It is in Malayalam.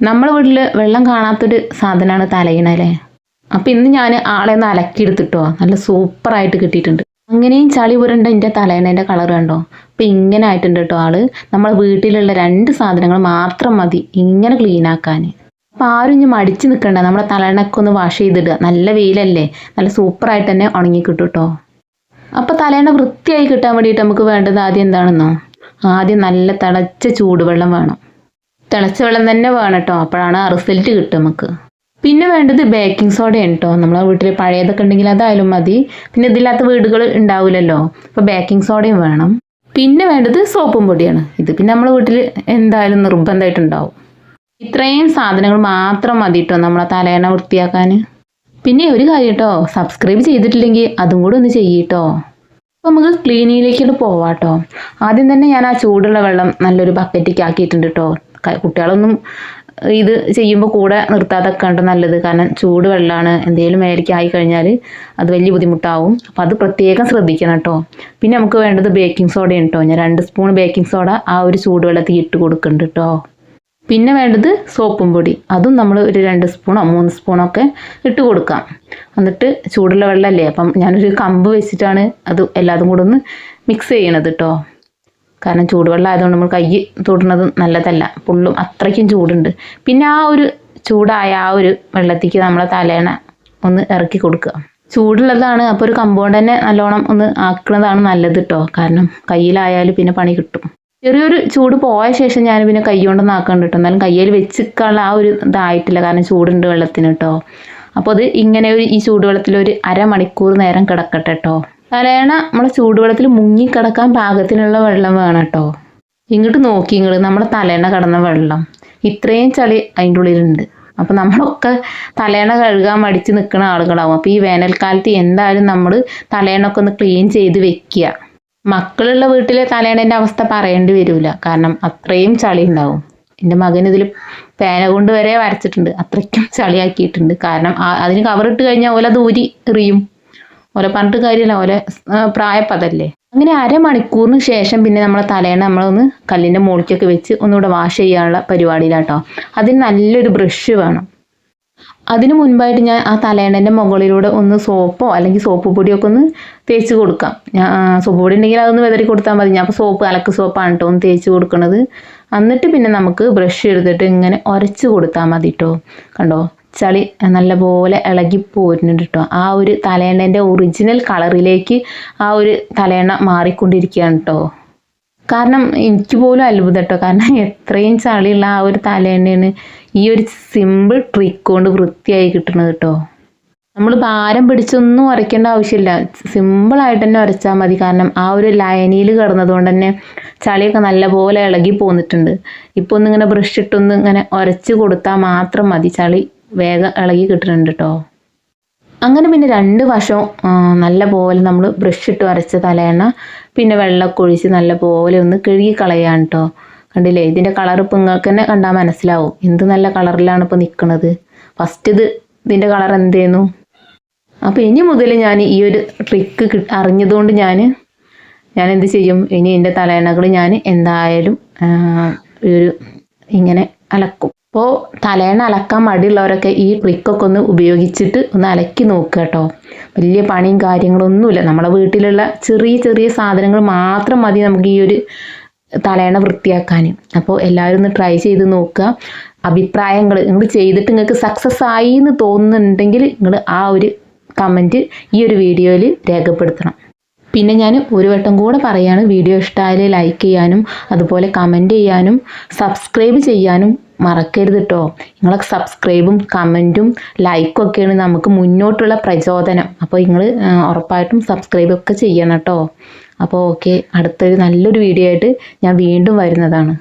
നമ്മളെ വീട്ടിൽ വെള്ളം കാണാത്തൊരു സാധനമാണ് തലയിണ അല്ലേ. അപ്പം ഇന്ന് ഞാൻ ആളെ ഒന്ന് അലക്കിയെടുത്തിട്ടോ, നല്ല സൂപ്പറായിട്ട് കിട്ടിയിട്ടുണ്ട്. അങ്ങനെയും ചളി പുരണ്ട എൻ്റെ തലയിണേൻ്റെ കളർ കണ്ടോ. അപ്പം ഇങ്ങനെ ആയിട്ടുണ്ട് കേട്ടോ ആള്. നമ്മളെ വീട്ടിലുള്ള 2 സാധനങ്ങൾ മാത്രം മതി ഇങ്ങനെ ക്ലീൻ ആക്കാൻ. അപ്പം ആരും ഇനി മടിച്ച് നിൽക്കണ്ട, നമ്മുടെ തലയിണൊക്കെ ഒന്ന് വാഷ് ചെയ്തിടുക. നല്ല വെയിലല്ലേ, നല്ല സൂപ്പറായിട്ട് തന്നെ ഉണങ്ങി കിട്ടും കേട്ടോ. അപ്പം തലയിണ വൃത്തിയായി കിട്ടാൻ വേണ്ടിയിട്ട് നമുക്ക് വേണ്ടത് ആദ്യം എന്താണെന്നോ, ആദ്യം നല്ല തിളച്ച ചൂടുവെള്ളം വേണം. തിളച്ച വെള്ളം തന്നെ വേണം കേട്ടോ, അപ്പോഴാണ് ആ റിസൾട്ട് കിട്ടുക നമുക്ക്. പിന്നെ വേണ്ടത് ബേക്കിംഗ് സോഡയാണ് കേട്ടോ. നമ്മളെ വീട്ടിൽ പഴയതൊക്കെ ഉണ്ടെങ്കിൽ അതായാലും മതി. പിന്നെ ഇതില്ലാത്ത വീടുകൾ ഉണ്ടാവില്ലല്ലോ, അപ്പോൾ ബേക്കിംഗ് സോഡയും വേണം. പിന്നെ വേണ്ടത് സോപ്പും പൊടിയാണ്. ഇത് പിന്നെ നമ്മളെ വീട്ടിൽ എന്തായാലും നിർബന്ധമായിട്ടുണ്ടാവും. ഇത്രയും സാധനങ്ങൾ മാത്രം മതി കേട്ടോ നമ്മളെ തലയിണ വൃത്തിയാക്കാൻ. പിന്നെ ഒരു കാര്യം കേട്ടോ, സബ്സ്ക്രൈബ് ചെയ്തിട്ടില്ലെങ്കിൽ അതും കൂടെ ഒന്ന് ചെയ്യട്ടോ. അപ്പോൾ നമുക്ക് ക്ലീനിങ്ങിലേക്ക് പോവാം കേട്ടോ. ആദ്യം തന്നെ ഞാൻ ആ ചൂടുള്ള വെള്ളം നല്ലൊരു ബക്കറ്റിലേക്ക് ആക്കിയിട്ടുണ്ട് കേട്ടോ. കുട്ടികളൊന്നും ഇത് ചെയ്യുമ്പോൾ കൂടെ നിർത്താതൊക്കെ ഉണ്ട് നല്ലത്. കാരണം ചൂട് വെള്ളമാണ്, എന്തെങ്കിലും മേലേക്ക് ആയി കഴിഞ്ഞാൽ അത് വലിയ ബുദ്ധിമുട്ടാവും. അപ്പം അത് പ്രത്യേകം ശ്രദ്ധിക്കണം കേട്ടോ. പിന്നെ നമുക്ക് വേണ്ടത് ബേക്കിംഗ് സോഡയാണ് കേട്ടോ. ഞാൻ 2 സ്പൂൺ ബേക്കിംഗ് സോഡ ആ ഒരു ചൂടുവെള്ളത്തിൽ ഇട്ട് കൊടുക്കുന്നുണ്ട് കേട്ടോ. പിന്നെ വേണ്ടത് സോപ്പും പൊടി, അതും നമ്മൾ ഒരു 2 സ്പൂണോ 3 സ്പൂണൊക്കെ ഇട്ട് കൊടുക്കാം. എന്നിട്ട് ചൂടുള്ള വെള്ളമല്ലേ, അപ്പം ഞാനൊരു കമ്പ് വെച്ചിട്ടാണ് അത് എല്ലാതും കൂടെ ഒന്ന് മിക്സ് ചെയ്യണത് കേട്ടോ. കാരണം ചൂടുവെള്ളം ആയതുകൊണ്ട് നമ്മൾ കൈ തൊടുന്നത് നല്ലതല്ല, പുള്ളും അത്രയ്ക്കും ചൂടുണ്ട്. പിന്നെ ആ ഒരു ചൂടായ ആ ഒരു വെള്ളത്തേക്ക് നമ്മളെ തലയിണ ഒന്ന് ഇറക്കി കൊടുക്കുക. ചൂടുള്ളതാണ്, അപ്പോൾ ഒരു കമ്പൗണ്ട് തന്നെ നല്ലോണം ഒന്ന് ആക്കുന്നതാണ് നല്ലത് കേട്ടോ. കാരണം കയ്യിലായാലും പിന്നെ പണി കിട്ടും. ചെറിയൊരു ചൂട് പോയ ശേഷം ഞാൻ പിന്നെ കൈ കൊണ്ടൊന്നും ആക്കണ്ട കേട്ടോ. എന്നാലും കയ്യിൽ വെച്ചിക്കാനുള്ള ആ ഒരു ഇതായിട്ടില്ല, കാരണം ചൂടുണ്ട് വെള്ളത്തിന് കേട്ടോ. അപ്പോൾ അത് ഇങ്ങനെ ഈ ചൂടുവെള്ളത്തിൽ ഒരു അരമണിക്കൂർ നേരം കിടക്കട്ടെ കേട്ടോ. തലയിണ നമ്മളെ ചൂടുവെള്ളത്തിൽ മുങ്ങിക്കിടക്കാൻ പാകത്തിനുള്ള വെള്ളം വേണം കേട്ടോ. ഇങ്ങോട്ട് നോക്കി നമ്മളെ തലയിണ കിടന്ന വെള്ളം ഇത്രയും ചളി അതിൻ്റെ ഉള്ളിലുണ്ട്. അപ്പം നമ്മളൊക്കെ തലയിണ കഴുകാൻ മടിച്ച് നിൽക്കുന്ന ആളുകളാവും. അപ്പോൾ ഈ വേനൽക്കാലത്ത് എന്തായാലും നമ്മൾ തലയിണൊക്കെ ഒന്ന് ക്ലീൻ ചെയ്ത് വെക്കുക. മക്കളുള്ള വീട്ടിലെ തലയിണേൻ്റെ അവസ്ഥ പറയേണ്ടി വരില്ല, കാരണം അത്രയും ചളി ഉണ്ടാവും. എൻ്റെ മകൻ ഇതിൽ പേന കൊണ്ട് വരെ വരച്ചിട്ടുണ്ട്, അത്രയ്ക്കും ചളിയാക്കിയിട്ടുണ്ട്. കാരണം അതിന് കവറിട്ട് കഴിഞ്ഞാൽ ഓല ദൂരി എറിയും. ഓല പറഞ്ഞിട്ട് കാര്യമില്ല, ഓല പ്രായപ്പതല്ലേ. അങ്ങനെ അരമണിക്കൂറിന് ശേഷം പിന്നെ നമ്മളെ തലയിണ നമ്മളൊന്ന് കല്ലിൻ്റെ മുകളിലേക്കൊക്കെ വെച്ച് ഒന്നുകൂടെ വാഷ് ചെയ്യാനുള്ള പരിപാടിയിലാട്ടോ. അതിന് നല്ലൊരു ബ്രഷ് വേണം. അതിന് മുൻപായിട്ട് ഞാൻ ആ തലയിണേൻ്റെ മുകളിലൂടെ ഒന്ന് സോപ്പോ അല്ലെങ്കിൽ സോപ്പ് പൊടിയൊക്കെ ഒന്ന് തേച്ച് കൊടുക്കാം. സോപ്പ് പൊടി ഉണ്ടെങ്കിൽ അതൊന്ന് വെതറി കൊടുത്താൽ മതി. ഞാൻ അപ്പോൾ അലക്ക് സോപ്പാണ് കേട്ടോ ഒന്ന് തേച്ച് കൊടുക്കുന്നത്. എന്നിട്ട് പിന്നെ നമുക്ക് ബ്രഷ് എടുത്തിട്ട് ഇങ്ങനെ ഉരച്ച് കൊടുത്താൽ മതി കേട്ടോ. കണ്ടോ, ചളി നല്ലപോലെ ഇളകി പോരുന്നുണ്ട് കേട്ടോ. ആ ഒരു തലയിണേൻ്റെ ഒറിജിനൽ കളറിലേക്ക് ആ ഒരു തലയിണ മാറിക്കൊണ്ടിരിക്കുകയാണ് കേട്ടോ. കാരണം എനിക്ക് പോലും അത്ഭുതം കേട്ടോ, കാരണം എത്രയും ചളിയുള്ള ആ ഒരു തലയിണയാണ് ഈ ഒരു സിമ്പിൾ ട്രിക്ക് കൊണ്ട് വൃത്തിയായി കിട്ടുന്നത് കേട്ടോ. നമ്മൾ ഭാരം പിടിച്ചൊന്നും ഉരയ്ക്കേണ്ട ആവശ്യമില്ല, സിമ്പിളായിട്ട് തന്നെ ഉരച്ചാൽ മതി. കാരണം ആ ഒരു ലൈനിൽ കിടന്നതുകൊണ്ട് തന്നെ ചളിയൊക്കെ നല്ലപോലെ ഇളകി പോന്നിട്ടുണ്ട്. ഇപ്പോൾ ഒന്നിങ്ങനെ ബ്രഷ് ഇട്ടൊന്ന് ഇങ്ങനെ ഉരച്ച് കൊടുത്താൽ മാത്രം മതി, ചളി വേഗം ഇളകി കിട്ടുന്നുണ്ട് കേട്ടോ. അങ്ങനെ പിന്നെ 2 വശവും നല്ല പോലെ നമ്മൾ ബ്രഷ് ഇട്ട് വരച്ച തലയിണ പിന്നെ വെള്ളമൊക്കെ ഒഴിച്ച് നല്ല പോലെ ഒന്ന് കഴുകി കളയാണ് കേട്ടോ. കണ്ടില്ലേ, ഇതിൻ്റെ കളർ ഇപ്പം നിങ്ങൾക്ക് തന്നെ കണ്ടാൽ മനസ്സിലാവും എന്ത് നല്ല കളറിലാണ് ഇപ്പോൾ നിൽക്കുന്നത്. ഫസ്റ്റ് ഇതിൻ്റെ കളർ എന്തേന്നു. അപ്പോൾ ഇനി മുതൽ ഞാൻ ഈ ഒരു ട്രിക്ക് അറിഞ്ഞതുകൊണ്ട് ഞാൻ എന്ത് ചെയ്യും, ഇനി എൻ്റെ തലയിണകൾ ഞാൻ എന്തായാലും ഇങ്ങനെ അലക്കും. അപ്പോൾ തലയിണ അലക്കാൻ മടിയുള്ളവരൊക്കെ ഈ ട്രിക്കൊക്കെ ഒന്ന് ഉപയോഗിച്ചിട്ട് ഒന്ന് അലക്കി നോക്കുക കേട്ടോ. വലിയ പണിയും കാര്യങ്ങളൊന്നുമില്ല, നമ്മളെ വീട്ടിലുള്ള ചെറിയ ചെറിയ സാധനങ്ങൾ മാത്രം മതി നമുക്ക് ഈ ഒരു തലയിണ വൃത്തിയാക്കാൻ. അപ്പോൾ എല്ലാവരും ഒന്ന് ട്രൈ ചെയ്ത് നോക്കുക. അഭിപ്രായങ്ങൾ നിങ്ങൾ ചെയ്തിട്ട് നിങ്ങൾക്ക് സക്സസ് ആയി എന്ന് തോന്നുന്നുണ്ടെങ്കിൽ നിങ്ങൾ ആ ഒരു കമൻറ്റ് ഈ ഒരു വീഡിയോയിൽ രേഖപ്പെടുത്തണം. പിന്നെ ഞാൻ ഒരു വട്ടം കൂടെ പറയാണ്, വീഡിയോ ഇഷ്ടമായാൽ ലൈക്ക് ചെയ്യാനും അതുപോലെ കമൻറ്റ് ചെയ്യാനും സബ്സ്ക്രൈബ് ചെയ്യാനും മറക്കരുത് കേട്ടോ. നിങ്ങളെ സബ്സ്ക്രൈബും കമൻറ്റും ലൈക്കും ഒക്കെയാണ് നമുക്ക് മുന്നോട്ടുള്ള പ്രചോദനം. അപ്പോൾ നിങ്ങൾ ഉറപ്പായിട്ടും സബ്സ്ക്രൈബൊക്കെ ചെയ്യണം കേട്ടോ. അപ്പോൾ ഓക്കെ, അടുത്തൊരു നല്ലൊരു വീഡിയോ ആയിട്ട് ഞാൻ വീണ്ടും വരുന്നതാണ്.